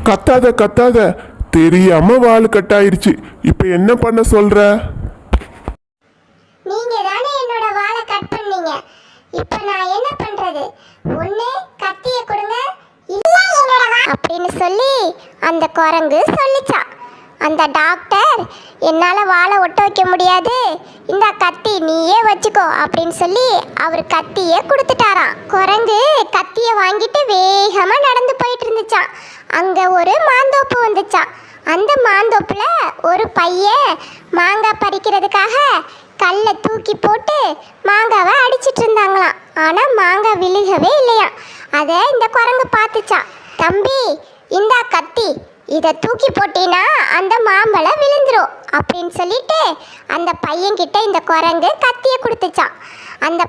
கத்தாத கத்தாத, தெரியாம வால் கட்டாயிருச்சு. இப்ப என்ன பண்ண சொல்ற? நீங்க தானே என்னோட வாளை கட் பண்ணீங்க. இப்போ நான் என்ன பண்றது? ஒண்ணு கத்திய கொடுங்க, இல்ல என்னோட அப்படின்னு சொல்லி அந்த குரங்கு சொல்லிச்சான். அந்த டாக்டர், என்னால் வாழை ஒட்ட வைக்க முடியாது, இந்த கத்தி நீயே வச்சுக்கோ அப்படின்னு சொல்லி அவர் கத்தியை கொடுத்துட்டாராம். குரங்கு கத்தியை வாங்கிட்டு வேகமாக நடந்து போயிட்டு இருந்துச்சான். அங்கே ஒரு மாந்தோப்பு வந்துச்சான். அந்த மாந்தோப்பில் ஒரு பையன் மாங்காய் பறிக்கிறதுக்காக கல்லை தூக்கி போட்டு மாங்காவை அடிச்சிட்டு இருந்தாங்களாம். ஆனால் மாங்காய் விழுகவே இல்லையாம். அதை இந்த குரங்கு பார்த்துச்சான். தம்பி, இந்தா கத்தி, இதை தூக்கி போட்டினா அந்த மாம்பழம் விழுந்துரும் அப்படின்னு சொல்லிட்டு அந்த பையன்கிட்ட இந்த குரங்கு கத்தியை கொடுத்துச்சான். அந்த